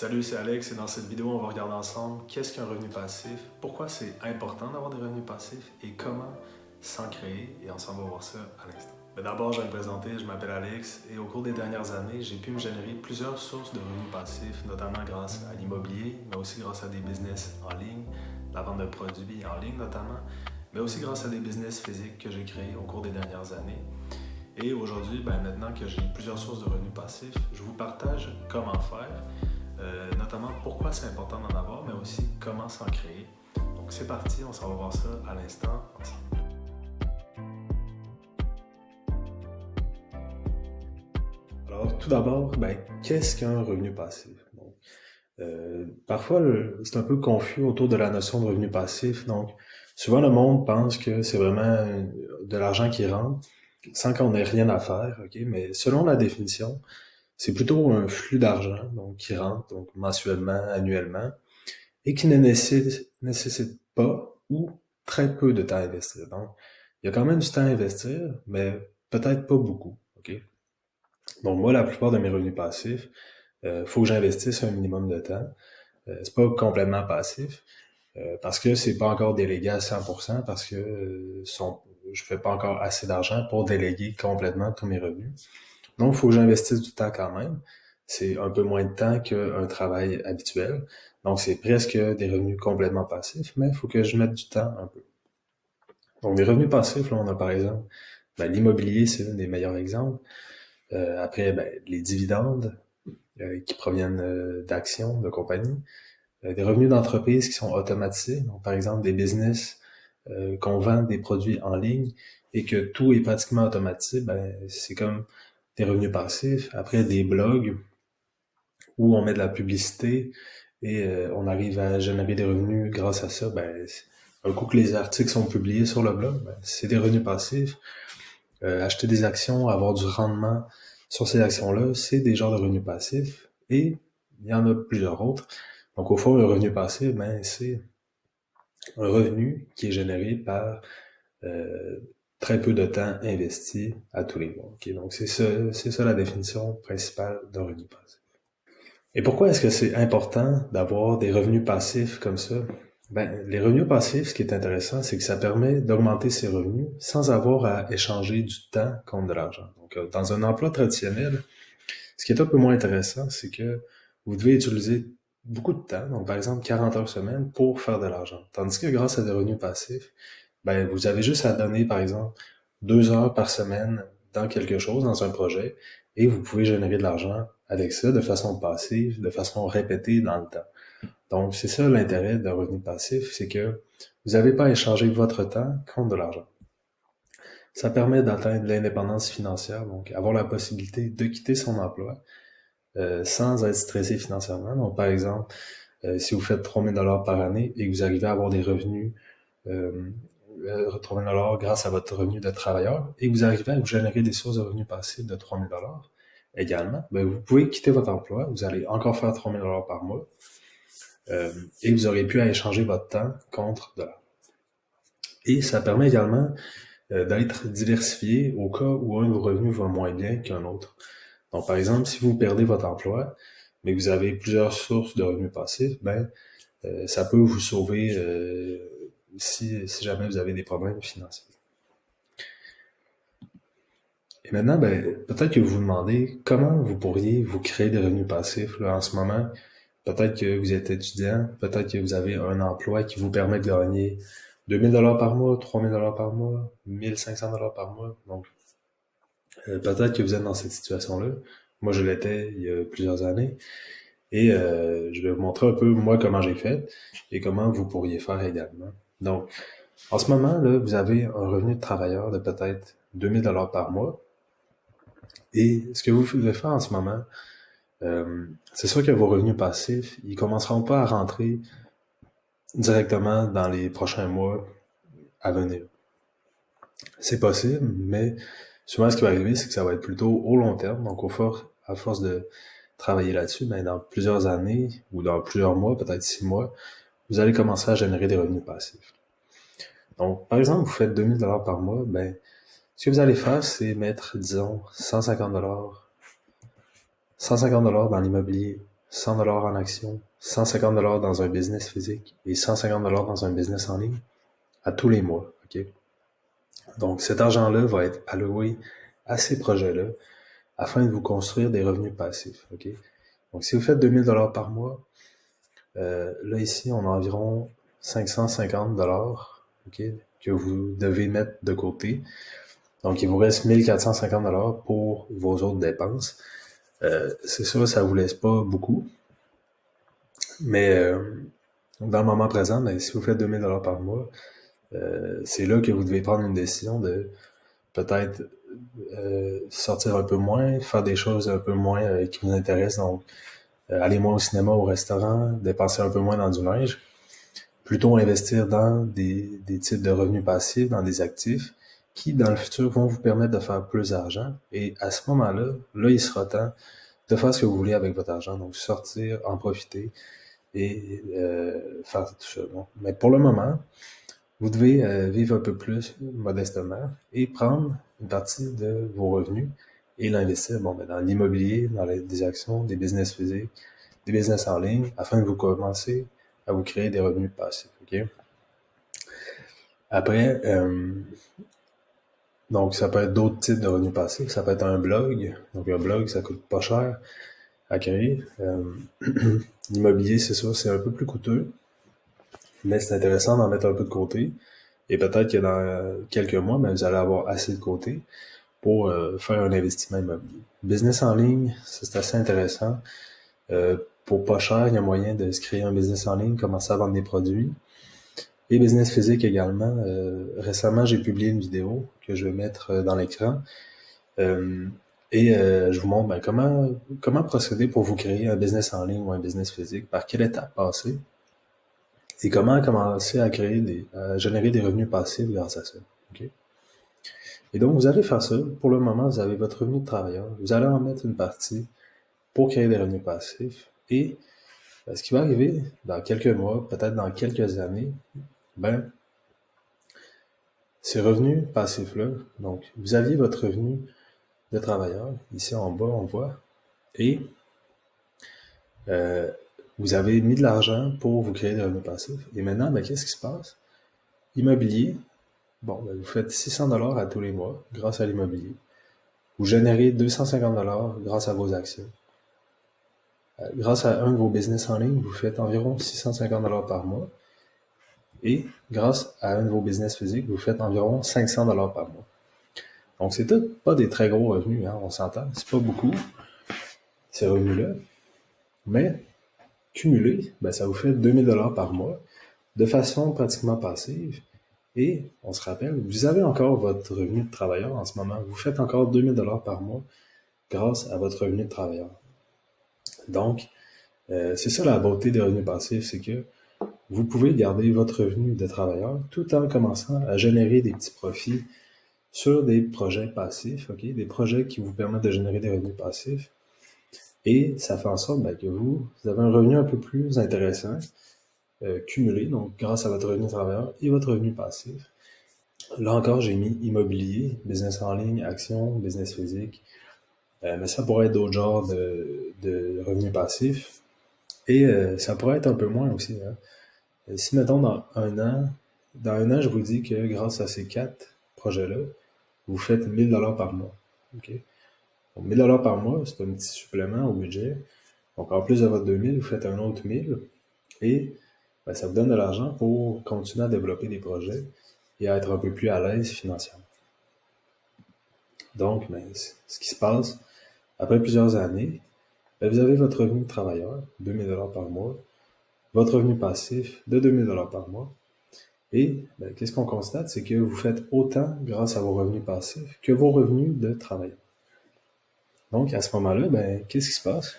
Salut, c'est Alex et dans cette vidéo, on va regarder ensemble qu'est-ce qu'un revenu passif, pourquoi c'est important d'avoir des revenus passifs et comment s'en créer et ensemble on va voir ça à l'instant. Mais d'abord, je vais me présenter, je m'appelle Alex et au cours des dernières années, j'ai pu me générer plusieurs sources de revenus passifs, notamment grâce à l'immobilier, mais aussi grâce à des business en ligne, la vente de produits en ligne notamment, mais aussi grâce à des business physiques que j'ai créés au cours des dernières années. Et aujourd'hui, maintenant que j'ai plusieurs sources de revenus passifs, je vous partage comment faire. Notamment pourquoi c'est important d'en avoir, mais aussi comment s'en créer. Donc c'est parti, on s'en va voir ça à l'instant ensemble. Alors tout d'abord, qu'est-ce qu'un revenu passif? Donc, parfois, c'est un peu confus autour de la notion de revenu passif. Donc souvent le monde pense que c'est vraiment de l'argent qui rentre sans qu'on ait rien à faire, ok? Mais selon la définition, c'est plutôt un flux d'argent donc qui rentre donc mensuellement, annuellement, et qui ne nécessite pas ou très peu de temps à investir. Donc, il y a quand même du temps à investir, mais peut-être pas beaucoup. OK? Donc, moi, la plupart de mes revenus passifs, faut que j'investisse un minimum de temps. C'est pas complètement passif, parce que c'est pas encore délégué à 100%, parce que je fais pas encore assez d'argent pour déléguer complètement tous mes revenus. Donc, il faut que j'investisse du temps quand même. C'est un peu moins de temps qu'un travail habituel. Donc, c'est presque des revenus complètement passifs, mais il faut que je mette du temps un peu. Donc, des revenus passifs, là, on a par exemple l'immobilier, c'est l'un des meilleurs exemples. Après, les dividendes qui proviennent d'actions, de compagnies. Des revenus d'entreprise qui sont automatisés. Donc, par exemple, des business qu'on vend des produits en ligne et que tout est pratiquement automatisé, c'est comme des revenus passifs. Après, des blogs où on met de la publicité et on arrive à générer des revenus grâce à ça. Un coup que les articles sont publiés sur le blog, c'est des revenus passifs. Acheter des actions, avoir du rendement sur ces actions-là, c'est des genres de revenus passifs. Et il y en a plusieurs autres. Donc au fond, un revenu passif, c'est un revenu qui est généré par euh, très peu de temps investi à tous les mois. Okay? Donc c'est ça la définition principale d'un revenu passif. Et pourquoi est-ce que c'est important d'avoir des revenus passifs comme ça? Les revenus passifs, ce qui est intéressant, c'est que ça permet d'augmenter ses revenus sans avoir à échanger du temps contre de l'argent. Donc, dans un emploi traditionnel, ce qui est un peu moins intéressant, c'est que vous devez utiliser beaucoup de temps, donc par exemple 40 heures semaine, pour faire de l'argent. Tandis que grâce à des revenus passifs, vous avez juste à donner, par exemple, 2 heures par semaine dans quelque chose, dans un projet, et vous pouvez générer de l'argent avec ça de façon passive, de façon répétée dans le temps. Donc, c'est ça l'intérêt d'un revenu passif, c'est que vous n'avez pas à échanger votre temps contre de l'argent. Ça permet d'atteindre l'indépendance financière, donc avoir la possibilité de quitter son emploi sans être stressé financièrement. Donc, par exemple, si vous faites 3 000 par année et que vous arrivez à avoir des revenus, euh, 3 000 grâce à votre revenu de travailleur, et que vous arrivez à vous générer des sources de revenus passifs de 3 000 également, vous pouvez quitter votre emploi, vous allez encore faire 3 000 par mois, et vous aurez pu à échanger votre temps contre de l'argent. Et ça permet également d'être diversifié au cas où un de vos revenus va moins bien qu'un autre. Donc, par exemple, si vous perdez votre emploi, mais que vous avez plusieurs sources de revenus passifs, ça peut vous sauver si jamais vous avez des problèmes financiers. Et maintenant, peut-être que vous vous demandez comment vous pourriez vous créer des revenus passifs là, en ce moment. Peut-être que vous êtes étudiant, peut-être que vous avez un emploi qui vous permet de gagner 2 000 par mois, 3 000 par mois, 1 500 par mois. Donc, peut-être que vous êtes dans cette situation-là. Moi, je l'étais il y a plusieurs années. Et je vais vous montrer un peu, moi, comment j'ai fait et comment vous pourriez faire également. Donc, en ce moment, là, vous avez un revenu de travailleur de peut-être 2 000 par mois. Et ce que vous pouvez faire en ce moment, c'est sûr que vos revenus passifs, ils commenceront pas à rentrer directement dans les prochains mois à venir. C'est possible, mais souvent ce qui va arriver, c'est que ça va être plutôt au long terme. Donc, à force de travailler là-dessus, dans plusieurs années ou dans plusieurs mois, peut-être 6 mois, vous allez commencer à générer des revenus passifs. Donc, par exemple, vous faites 2 000 par mois, ce que vous allez faire, c'est mettre, disons, 150 dans l'immobilier $100 en action, $150 dans un business physique et $150 dans un business en ligne à tous les mois. OK? Donc, cet argent-là va être alloué à ces projets-là afin de vous construire des revenus passifs. OK? Donc, si vous faites 2000 $ par mois, là, ici, on a environ 550 $, OK, que vous devez mettre de côté. Donc, il vous reste 1450 $ pour vos autres dépenses. C'est sûr, ça vous laisse pas beaucoup. Mais dans le moment présent, ben, si vous faites 2000 $ par mois, c'est là que vous devez prendre une décision de peut-être sortir un peu moins, faire des choses un peu moins qui vous intéressent. Donc, aller moins au cinéma, au restaurant, dépenser un peu moins dans du linge. Plutôt investir dans des types de revenus passifs, dans des actifs qui, dans le futur, vont vous permettre de faire plus d'argent. Et à ce moment-là, là, il sera temps de faire ce que vous voulez avec votre argent. Donc, sortir, en profiter et faire tout ça. Bon. Mais pour le moment, vous devez vivre un peu plus modestement et prendre une partie de vos revenus et l'investir dans l'immobilier, dans des actions, des business physiques, des business en ligne, afin de vous commencer à vous créer des revenus passifs. Okay? Après, donc ça peut être d'autres types de revenus passifs. Ça peut être un blog. Donc un blog, ça coûte pas cher à créer. L'immobilier, c'est sûr, c'est un peu plus coûteux, mais c'est intéressant d'en mettre un peu de côté. Et peut-être que dans quelques mois, vous allez avoir assez de côté pour faire un investissement immobilier. Business en ligne, c'est assez intéressant. Pour pas cher, il y a moyen de se créer un business en ligne, commencer à vendre des produits. Et business physique également. Récemment, j'ai publié une vidéo que je vais mettre dans l'écran. Je vous montre comment procéder pour vous créer un business en ligne ou un business physique, par quelle étape passer, et comment commencer à générer des revenus passifs grâce à ça. Okay? Et donc, vous allez faire ça. Pour le moment, vous avez votre revenu de travailleur. Vous allez en mettre une partie pour créer des revenus passifs. Et ce qui va arriver dans quelques mois, peut-être dans quelques années, ces revenus passifs-là, donc vous aviez votre revenu de travailleur, ici en bas on voit, et vous avez mis de l'argent pour vous créer des revenus passifs. Et maintenant, qu'est-ce qui se passe? Immobilier, vous faites 600 $ à tous les mois grâce à l'immobilier. Vous générez 250 $ grâce à vos actions. Grâce à un de vos business en ligne, vous faites environ 650 $ par mois. Et grâce à un de vos business physiques, vous faites environ 500 $ par mois. Donc, c'est tout pas des très gros revenus, hein, on s'entend. C'est pas beaucoup, ces revenus-là. Mais, cumulé, ça vous fait 2000 $ par mois, de façon pratiquement passive. Et, on se rappelle, vous avez encore votre revenu de travailleur en ce moment. Vous faites encore 2000 $ par mois grâce à votre revenu de travailleur. Donc, c'est ça la beauté des revenus passifs, c'est que vous pouvez garder votre revenu de travailleur tout en commençant à générer des petits profits sur des projets passifs, okay? Des projets qui vous permettent de générer des revenus passifs. Et ça fait en sorte que vous avez un revenu un peu plus intéressant, cumulé, donc grâce à votre revenu de travailleur et votre revenu passif. Là encore, j'ai mis immobilier, business en ligne, action, business physique. Mais ça pourrait être d'autres genres de revenus passifs. Et ça pourrait être un peu moins aussi. Hein. Si, mettons, dans un an, je vous dis que grâce à ces 4 projets-là, vous faites 1000 $ par mois. Okay? Donc, 1000 $ par mois, c'est un petit supplément au budget. Donc, en plus de votre 2000, vous faites un autre 1000. Et ça vous donne de l'argent pour continuer à développer des projets et à être un peu plus à l'aise financièrement. Donc, ce qui se passe, après plusieurs années, vous avez votre revenu de travailleur, 2000 $ par mois, votre revenu passif de 2000 $ par mois. Et qu'est-ce qu'on constate? C'est que vous faites autant grâce à vos revenus passifs que vos revenus de travail. Donc, à ce moment-là, qu'est-ce qui se passe?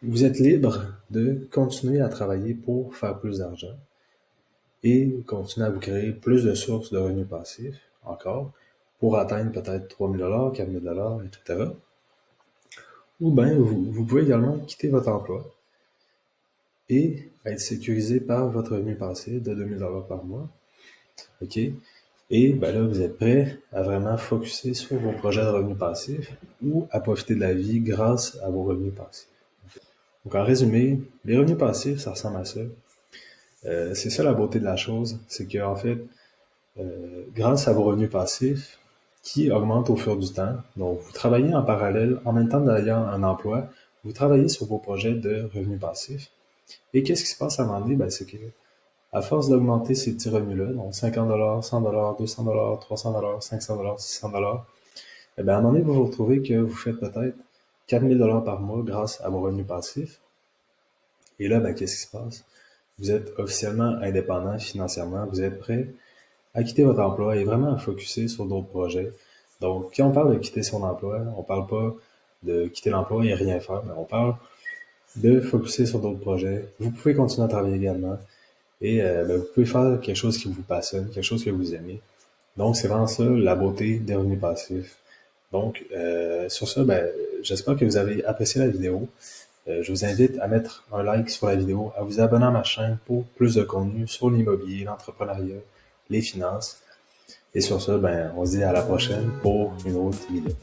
Vous êtes libre de continuer à travailler pour faire plus d'argent et continuer à vous créer plus de sources de revenus passifs, encore, pour atteindre peut-être 3000 $, 4000 $, etc. Ou vous pouvez également quitter votre emploi et être sécurisé par votre revenu passif de 2000 $ par mois. OK? Et là, vous êtes prêt à vraiment focusser sur vos projets de revenus passifs ou à profiter de la vie grâce à vos revenus passifs. Donc en résumé, les revenus passifs, ça ressemble à ça. C'est ça la beauté de la chose, c'est que en fait, grâce à vos revenus passifs, qui augmentent au fur du temps, donc vous travaillez en parallèle, en même temps d'ayant un emploi, vous travaillez sur vos projets de revenus passifs. Et qu'est-ce qui se passe à un moment donné? Ben, c'est que à force d'augmenter ces petits revenus-là, donc 50$, 100$, 200$, 300$, 500$, 600$, eh bien, à un moment donné, vous vous retrouvez que vous faites peut-être 4000$ par mois grâce à vos revenus passifs. Et là, ben, qu'est-ce qui se passe? Vous êtes officiellement indépendant financièrement, vous êtes prêt à quitter votre emploi et vraiment à focuser sur d'autres projets. Donc, quand on parle de quitter son emploi, on parle pas de quitter l'emploi et rien faire, mais on parle de focuser sur d'autres projets. Vous pouvez continuer à travailler également et ben, vous pouvez faire quelque chose qui vous passionne, quelque chose que vous aimez. Donc, c'est vraiment ça la beauté des revenus passifs. Donc, sur ça, ben, j'espère que vous avez apprécié la vidéo. Je vous invite à mettre un like sur la vidéo, à vous abonner à ma chaîne pour plus de contenu sur l'immobilier, l'entrepreneuriat, les finances. Et sur ça, ben, on se dit à la prochaine pour une autre vidéo.